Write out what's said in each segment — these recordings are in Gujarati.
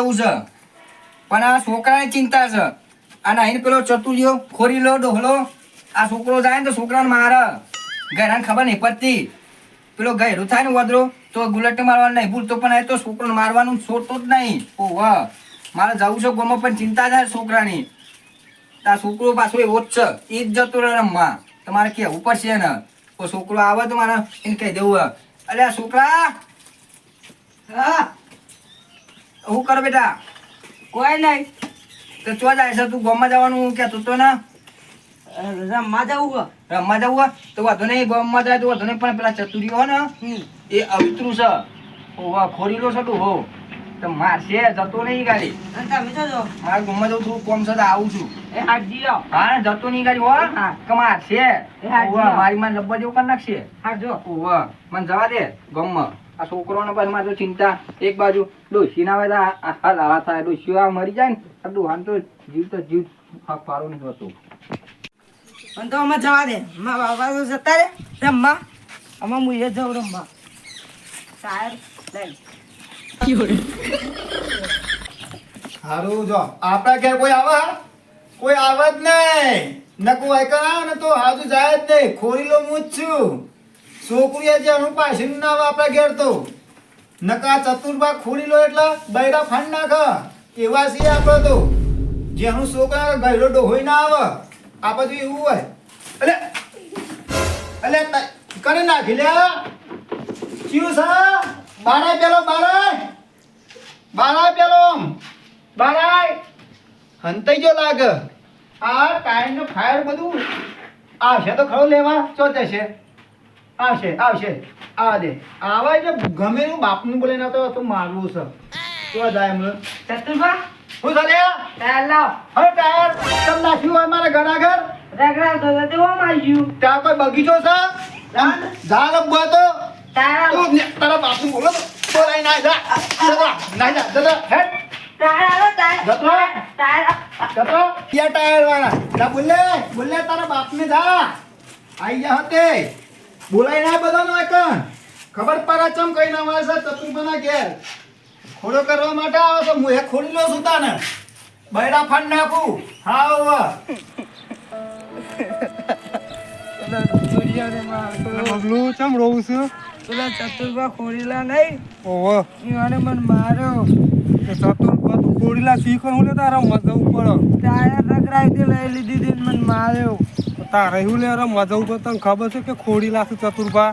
જવું છે પણ આ છોકરાની ચિંતા છે અને અહીં પેલો ચતુર્યો ખોરીલો ડોહલો આ છોકરો જાય ને તો છોકરાને મારે ઘરાને ખબર નહીં પડતી પેલો ગયડું થાય ને વધરો તો ગુલેટ મારવાનું નહીં ભૂલતો પણ એ તો છોકરાને મારવાનું છોડતો જ નહીં ઓહ મારે જવું છે ગોમાં પણ ચિંતા થાય છોકરાની આ છોકરો પાછો એવો જ છે એ જ જતો રહે રમવા તમારે કેવું પડશે ને તો છોકરો આવે તો મારે એને કહી દેવું અરે આ છોકરા હા શું કરો બેટા કોઈ નહીં તો ચો જાય છે તું ગામમાં જવાનું કહેતો તો ને રમવા જવું રમવા જવું તો વાંધો નહીં ગામમાં જાય તો વાંધો નહીં પણ પેલા ચતુરીઓ હોય ને એ અવિતરું છે ઓવા ખોરીલો છે તું હો તો મારશે જતો નહીં ગાડી તમે જો મારા ગામમાં જવું થોડું કોમ છે તો આવું છું એ હાજી આવ હા જતો નહીં ગાડી હો કે મારશે ઓવા મારી માં લબ્બા જેવું કરી નાખશે હા જો ઓવા મને જવા દે ગામમાં આ છોકરોને પછી મારે ચિંતા એક બાજુ ડોસી ના આવે તો લાવા થાય ડોસી આ મરી જાય ને આ ડોહાન તો જીવ પારો નહીં હોતો પણ તો અમે જવા દે મા બાબા તો જતા રે રમવા અમે હું એ જાઉં રમવા સાહેબ લઈ હારું જો આપણા ઘેર કોઈ આવે જ નહીં નકું આઈકન આવે ને તો હાજુ જાય જ નહીં ખોરીલો હું જ છું છોકરીએ જે હું પાછળનું ના આવે આપણા ઘેર તો નકા ચતુર્ભા ખોરીલો એટલે બૈરા ફાંડ નાખ એવા છીએ આપણે તો જેનું છોકરા ગયડો ડોહોઈ ના આવે આ બધું એવું હોય એટલે કરે નાખી લે ચિયું છે બારાય પેલો બારાય હંતાઈ જો લાગે આ ટાઈમ નો ફાયર બધું આવશે તો ખરો લેવા ચો જશે આવશે આ દે આવા જે ગમે એનું બાપનું બોલે ના તો મારવું છે તો જાય એમ ચતુર્ભા શું ચાલે ટાયર લાવ હવે ટાયર કેમ નાખ્યું હોય મારા ઘર આગળ રગડા તો દેવા માંગ્યું ત્યાં કોઈ બગીચો છે જા લબવા તો ટાયર તું તારા બાપનું બોલો બોલાઈ ના જા હેડ ટાયર આલો ટાયર જતો યા ટાયર વાળા જા બોલે તારા બાપને જા આઈ જા હતે બોલાઈ ના બધા નો એકન ખબર પડે ચમ કઈ ના વાળા છે ચતુર્ભના ઘેર ખોડો કરવા માટે આવે તો હું ખોડી લો છું તાને બૈરા ફાંડ નાખું હા બબલું ચમ રોવું છે પેલા ચતુર્ભા ખોરીલા નહીં ઓહો એને મને માર્યો ચતુર્ભા તું ખોડીલા શીખો હું લે તારા મજા ઉપર ટાયર રગડાઈ તે લઈ લીધી હતી ને મને માર્યો તારે હું લે મજા ઉપર તને ખબર છે કે ખોડીલા છે ચતુર્ભા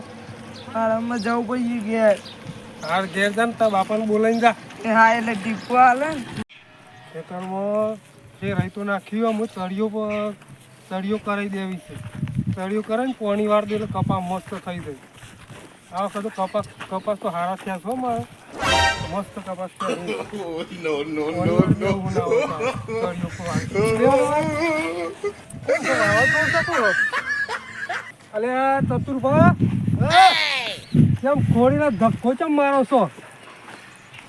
આરામમાં જવું પડી ઘેર તાર ઘેર જા ને તાર બાપાને બોલાઈને જા એ હા એટલે ટીપો હાલે ને ખેતરમાં જે રહીતો નાખ્યું હું તળિયો કરાવી દેવી છે તળિયો કરે ને પાણી વાર દે એટલે કપા મસ્ત થઈ જાય આ વખતે કપાસ તો હારા થયા છો મારે મસ્ત કપાસ અલે ચતુર્ભા કેમ ખોડીને ધક્કો ચમ મારો છો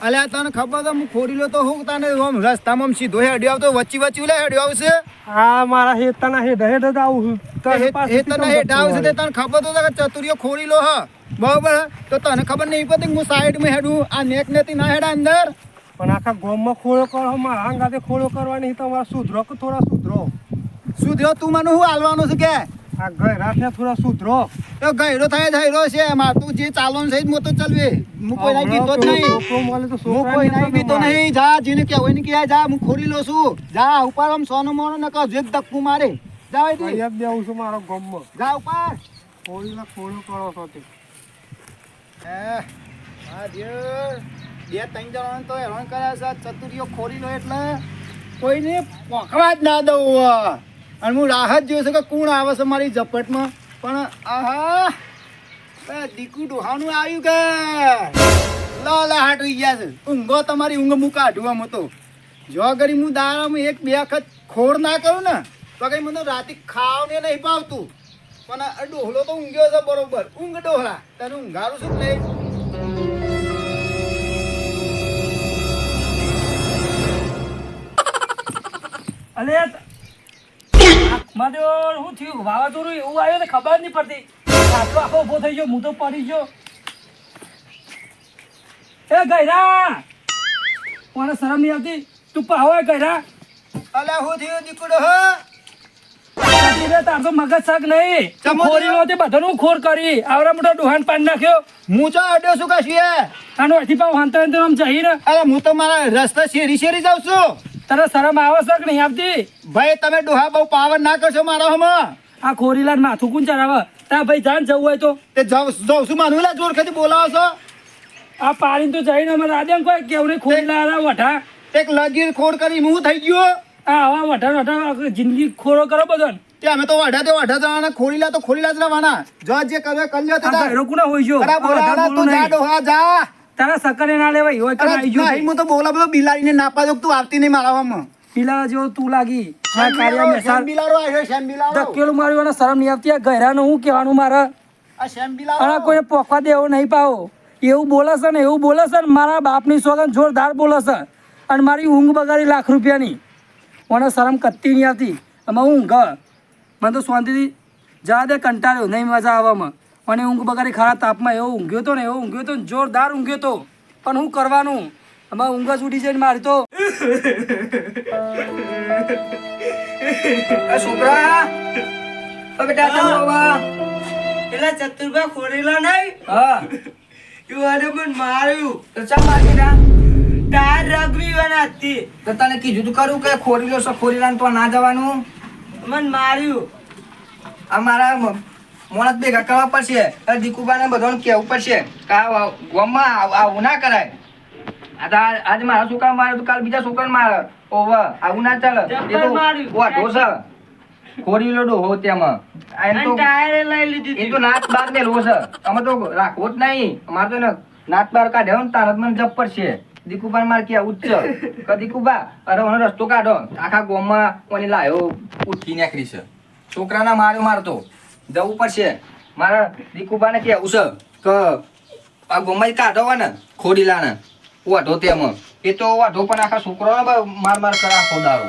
અલ્યા તને ખબર તો હું ખોડી લો તો હું તને રસ્તામાં સીધો હેડ્યો આવતો વચ્ચે લે હેડ્યો આવશે હા મારા હેતાના હેડ જ આવું હેતના હેડ આવશે તે તને ખબર તો કે ચતુરીઓ ખોડી લો હ બરોબર તો તને ખબર નહીં પડતી હું સાઈડમાં હેડું આ નેક નેતી ના હેડા અંદર પણ આખા ગામમાં ખોળો કરો મારા અંગાતે ખોળો કરવાની તમારા સુધરો કે થોડા સુધરો તું મને શું હાલવાનું છે કે આ ગયરા થોડા સુધરો તો ગયરો થાય ધૈરો છે એમાં તું જે ચાલવાનું છે હું તો ચાલવે હું કોઈ ના બીતો જ નહીં હું કોઈ ના બીતો નહીં જા જીને કહેવાય ને કે જા હું ખોરી લો છું જા ઉપર આમ સોનો મોનો ન કહો જે ધક્કુ મારે જા યાદ દેવું છું મારા ગામમાં જા ઉપર ખોળો કરો છો તે હા દિયર બે ત્રણ જણા તો હેરાન કર્યા છે ચતુરીઓ ખોરી લો એટલે કોઈને પોખવા જ ના દઉં અને હું રાહત જોઉં છું કે કોણ આવે છે મારી ઝપટમાં પણ આહા દીકુ ડોહાનું આવ્યું કે લા હાટ હોઈ ગયા છે ઊંઘો તમારી ઊંઘ હું કાઢું આમ તો જો ઘડી હું દાડામાં એક બે વખત ખોડ ના કરું ને તો કઈ મને રાતે ખાવને નહીં પાવતું પણ આ ડોહલો તો ઊંઘ્યો છે બરોબર ઊંઘ ડોહલા તને ઊંઘારું છું નહીં અલે મારે શું થયું વાવાઝોડું એવું આવ્યું ને ખબર નહીં પડતી આટલો આખો ઉભો થઈ ગયો હું તો પડી ગયો એ ગયરા કોને શરમ નહીં આવતી તું પાવા કર્યા અલા હું થયું દીકડો હો તાર તો મગજ શાક નહીં ચમો ખોરી લો તે બધાનું ખોર કરી આવડા મોટો ડોહાન પાન નાખ્યો હું તો અડ્યો છું કશી આનો અહીંથી પાવ હાંતા હાંતા આમ જઈ ને અરે હું તો મારા રસ્તા શેરી જાઉં છું તને શરમ આવે છે કે નહીં આવતી ભાઈ તમે ડોહા બહુ પાવર ના કરશો મારા હમ આ ખોરીલા માથું કોણ ચડાવે તા ભાઈ જાન જવું હોય તો તે જાઉં છું માનું લા જોર ખાતી બોલાવો છો આ પાડીને તો જઈને અમારે આદમ કોઈ કેવું નહીં ખોરીલા વઠા એક લગીર ખોડ કરી હું થઈ ગયો આ આવા વઠા જિંદગી ખોરો કરો બધો તે અમે તો વાઢા જવાના ખોલીલા તો ખોલીલા જ રહેવાના જો જે કરે કલ્યો તે આ કોના હોય છો અરે બોલાવા તું જા ડોહા જા તારા સકરે ના લેવાય હોય કે અરે આવી ગયો નહીં હું તો બોલા બધો બિલાડીને નાપા દો તું આવતી નહીં મારા હમ પીલા જેવો તું લાગી આ કાર્ય મેસાર શેમ બિલાડો આવ્યો શેમ બિલાડો ધકેલું માર્યું અને શરમ નહીં આવતી આ ગહેરાનું હું કહેવાનું મારે આ શેમ અને બિલાડો કોઈને પોખવા દેવો નહીં પાવો એવું બોલે છે ને એવું બોલે છે ને મારા બાપની સોગન જોરદાર બોલે છે અને મારી ઊંઘ બગાડી લાખ રૂપિયાની મને શરમ કત્તી નહીં આવતી આમાં હું ઊંઘ મને તો શાંતિથી જા દે કંટાળ્યો નહીં મજા આવવામાં અને ઊંઘ બગાડી ખારા તાપમાં એવો ઊંઘ્યો તો ને એવો ઊંઘ્યો તો ને જોરદાર ઊંઘ્યો તો પણ હું કરવાનું આમાં ઊંઘ જ ઉડી જાય મારી તો છોકરા બેટા તમે બાબા પેલા ચતુરભા ખોરેલા નહીં હા યુવાને પણ માર્યું તો ચા મારી બેટા ટાયર રગવી વાના હતી તો તને કીધું તું કરું કે ખોરી લો છો ખોરીલા તો ના જવાનું મને માર્યું આ મારા મોણસ ભેગા કરવા પડશે દીકુબાને બધાને કહેવું પડશે કે આ ગામમાં આવું ના કરાય આ તો આજ મારા છોકરા મારે તો કાલ બીજા છોકરાને મારે ઓવર આવું ના ચાલે એ તો વાઢો છે ખોરી લો ડોહો તેમાં એને તો ટાયરે લઈ લીધી એ તો નાત બાર ને લો છે અમે તો રાખવો જ નહીં અમારે તો એને નાત બાર કાઢ્યો ને તારત મને જપ પડશે દીકુબા મારે કે ઉચ્ચ કે દીકુબા અરે મને રસ્તો કાઢો આખા ગામમાં કોની લાયો ઉઠી નાખી છે છોકરાના માર્યો મારતો જવું પડશે મારા દીકુબાને કેવું છે કે આ ગામમાં કાઢો ને ખોડીલાને વાઢો તેમાં એ તો વાઢો પણ આખા છોકરાને માર કરા આખો દારો